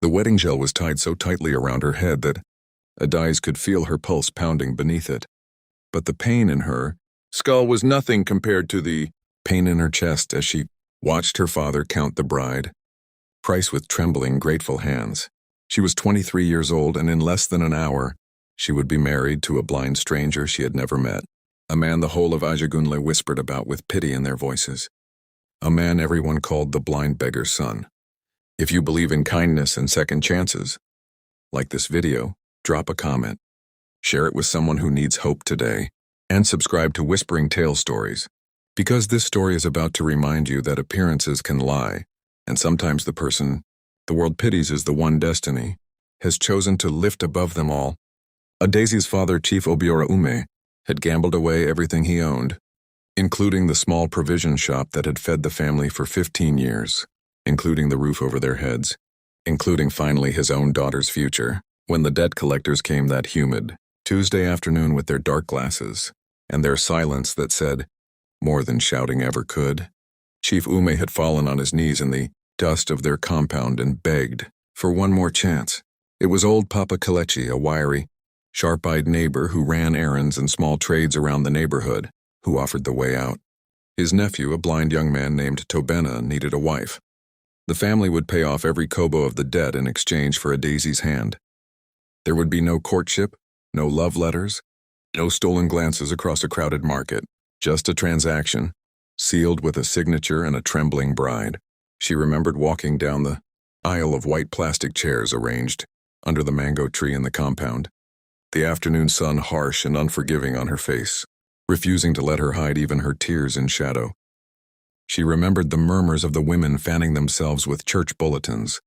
The wedding gel was tied so tightly around her head that Adais could feel her pulse pounding beneath it. But the pain in her skull was nothing compared to the pain in her chest as she watched her father count the bride price with trembling, grateful hands. She was 23 years old, and in less than an hour, she would be married to a blind stranger she had never met. A man the whole of Ajagunle whispered about with pity in their voices. A man everyone called the blind beggar's son. If you believe in kindness and second chances, like this video, drop a comment, share it with someone who needs hope today, and subscribe to Whispering Tale Stories, because this story is about to remind you that appearances can lie, and sometimes the person the world pities is the one destiny has chosen to lift above them all. Adaisy's father, Chief Obiora Ume, had gambled away everything he owned, including the small provision shop that had fed the family for 15 years, including the roof over their heads, including finally his own daughter's future, when the debt collectors came that humid Tuesday afternoon with their dark glasses and their silence that said more than shouting ever could. Chief Ume had fallen on his knees in the dust of their compound and begged for one more chance. It was old Papa Kalechi, a wiry, sharp-eyed neighbor who ran errands and small trades around the neighborhood, who offered the way out. His nephew, a blind young man named Tobena, needed a wife. The family would pay off every kobo of the debt in exchange for Adaisy's hand. There would be no courtship, no love letters, no stolen glances across a crowded market, just a transaction, sealed with a signature and a trembling bride. She remembered walking down the aisle of white plastic chairs arranged under the mango tree in the compound, the afternoon sun harsh and unforgiving on her face, refusing to let her hide even her tears in shadow. She remembered the murmurs of the women fanning themselves with church bulletins,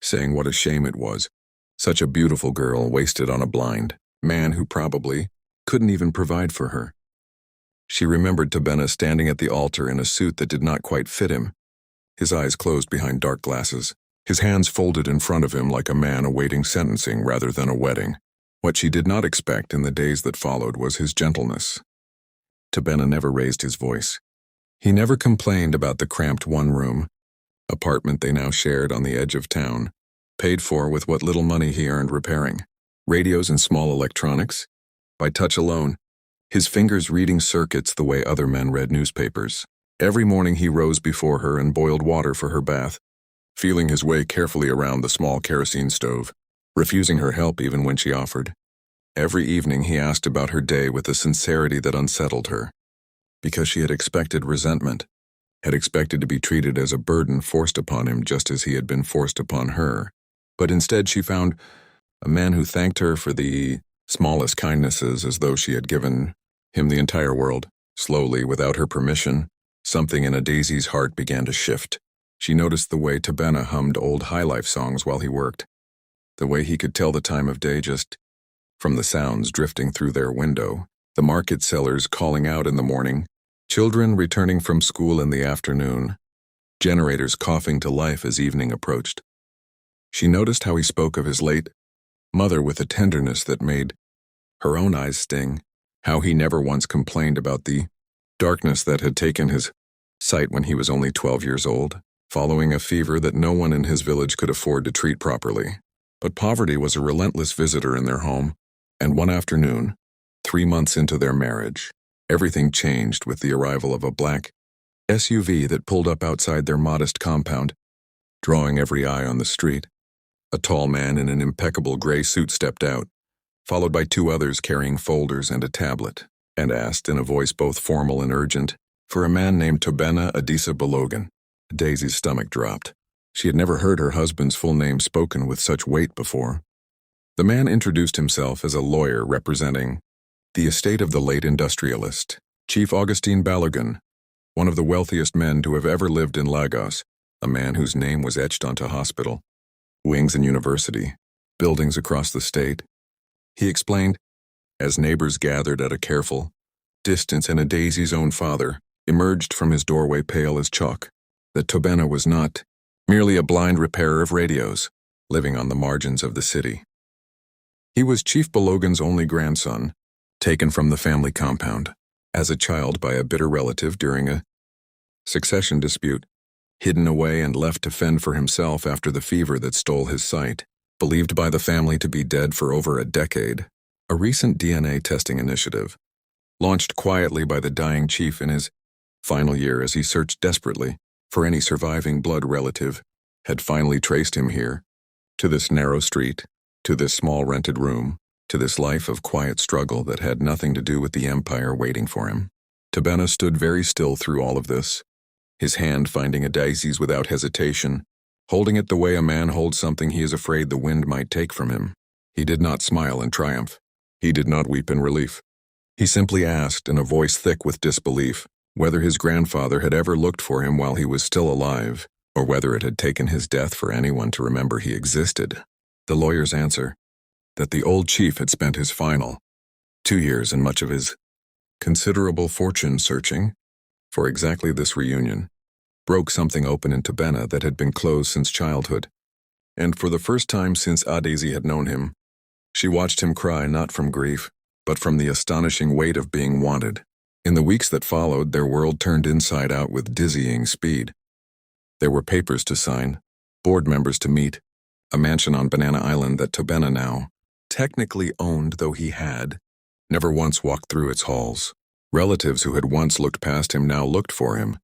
saying what a shame it was, such a beautiful girl wasted on a blind man who probably couldn't even provide for her. She remembered Tobena standing at the altar in a suit that did not quite fit him, his eyes closed behind dark glasses, his hands folded in front of him like a man awaiting sentencing rather than a wedding. What she did not expect in the days that followed was his gentleness. Tobena never raised his voice. He never complained about the cramped one-room apartment they now shared on the edge of town, paid for with what little money he earned repairing radios and small electronics, by touch alone, his fingers reading circuits the way other men read newspapers. Every morning he rose before her and boiled water for her bath, feeling his way carefully around the small kerosene stove, refusing her help even when she offered. Every evening he asked about her day with a sincerity that unsettled her, because she had expected resentment, had expected to be treated as a burden forced upon him just as he had been forced upon her. But instead she found a man who thanked her for the smallest kindnesses as though she had given him the entire world. Slowly, without her permission, something in Adaisy's heart began to shift. She noticed the way Tobena hummed old highlife songs while he worked, the way he could tell the time of day just from the sounds drifting through their window, the market sellers calling out in the morning, children returning from school in the afternoon, generators coughing to life as evening approached. She noticed how he spoke of his late mother with a tenderness that made her own eyes sting, how he never once complained about the darkness that had taken his sight when he was only 12 years old, following a fever that no one in his village could afford to treat properly. But poverty was a relentless visitor in their home, and one afternoon, 3 months into their marriage, everything changed with the arrival of a black SUV that pulled up outside their modest compound, drawing every eye on the street. A tall man in an impeccable gray suit stepped out, followed by 2 others carrying folders and a tablet, and asked in a voice both formal and urgent for a man named Tobena Adisa Balogan. Daisy's stomach dropped. She had never heard her husband's full name spoken with such weight before. The man introduced himself as a lawyer representing the estate of the late industrialist, Chief Augustine Balogan, one of the wealthiest men to have ever lived in Lagos, a man whose name was etched onto hospital, wings and university, buildings across the state. He explained, as neighbors gathered at a careful distance and Adaisy's own father emerged from his doorway pale as chalk, that Tobena was not merely a blind repairer of radios, living on the margins of the city. He was Chief Balogan's only grandson, taken from the family compound as a child by a bitter relative during a succession dispute. hidden away and left to fend for himself after the fever that stole his sight, believed by the family to be dead for over a decade. A recent DNA testing initiative, launched quietly by the dying chief in his final year as he searched desperately for any surviving blood relative, had finally traced him here, to this narrow street, to this small rented room, to this life of quiet struggle that had nothing to do with the empire waiting for him. Tobena stood very still through all of this, his hand finding a daisies without hesitation, holding it the way a man holds something he is afraid the wind might take from him. He did not smile in triumph. He did not weep in relief. He simply asked, in a voice thick with disbelief, whether his grandfather had ever looked for him while he was still alive, or whether it had taken his death for anyone to remember he existed. The lawyer's answer, that the old chief had spent his final 2 years and much of his considerable fortune searching for exactly this reunion, broke something open in Tobena that had been closed since childhood. And for the first time since Daisy had known him, she watched him cry not from grief, but from the astonishing weight of being wanted. In the weeks that followed, their world turned inside out with dizzying speed. There were papers to sign, board members to meet, a mansion on Banana Island that Tobena now technically owned, though he had never once walked through its halls. Relatives who had once looked past him now looked for him,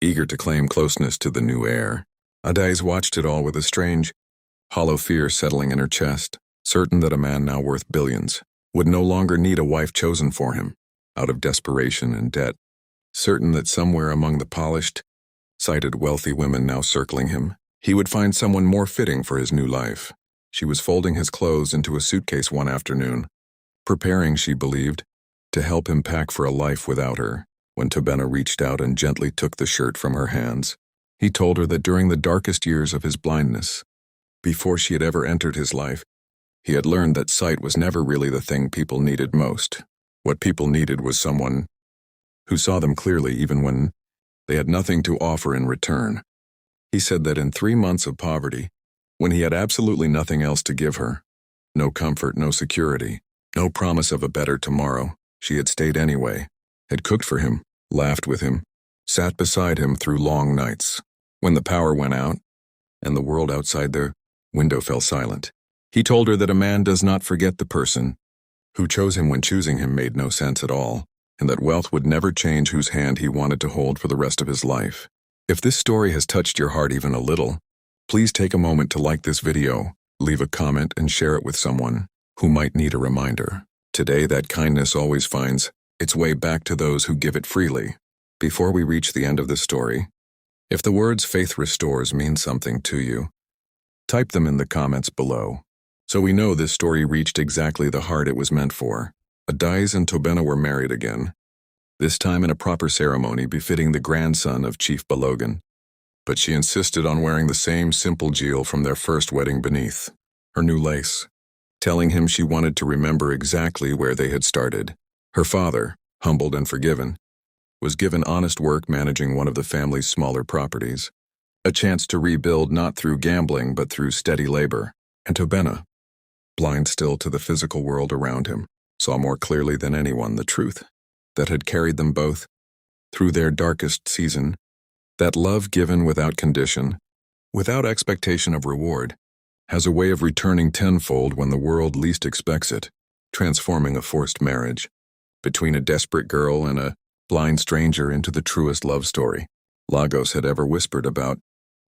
eager to claim closeness to the new heir. Adais watched it all with a strange, hollow fear settling in her chest, certain that a man now worth billions would no longer need a wife chosen for him, out of desperation and debt, certain that somewhere among the polished, sighted wealthy women now circling him, he would find someone more fitting for his new life. She was folding his clothes into a suitcase one afternoon, preparing, she believed, to help him pack for a life without her, when Tobena reached out and gently took the shirt from her hands. He told her that during the darkest years of his blindness, before she had ever entered his life, he had learned that sight was never really the thing people needed most. What people needed was someone who saw them clearly even when they had nothing to offer in return. He said that in 3 months of poverty, when he had absolutely nothing else to give her, no comfort, no security, no promise of a better tomorrow, she had stayed anyway, had cooked for him, laughed with him, sat beside him through long nights. When the power went out, and the world outside their window fell silent, he told her that a man does not forget the person who chose him when choosing him made no sense at all, and that wealth would never change whose hand he wanted to hold for the rest of his life. If this story has touched your heart even a little, please take a moment to like this video, leave a comment, and share it with someone who might need a reminder. Today, that kindness always finds its way back to those who give it freely. Before we reach the end of this story, if the words "faith restores" mean something to you, type them in the comments below, so we know this story reached exactly the heart it was meant for. Adais and Tobena were married again, this time in a proper ceremony befitting the grandson of Chief Balogan. But she insisted on wearing the same simple jewel from their first wedding beneath her new lace, telling him she wanted to remember exactly where they had started. Her father, humbled and forgiven, was given honest work managing one of the family's smaller properties, a chance to rebuild not through gambling but through steady labor. And Tobena, blind still to the physical world around him, saw more clearly than anyone the truth that had carried them both through their darkest season, that love given without condition, without expectation of reward, has a way of returning tenfold when the world least expects it, transforming a forced marriage between a desperate girl and a blind stranger into the truest love story Lagos had ever whispered about.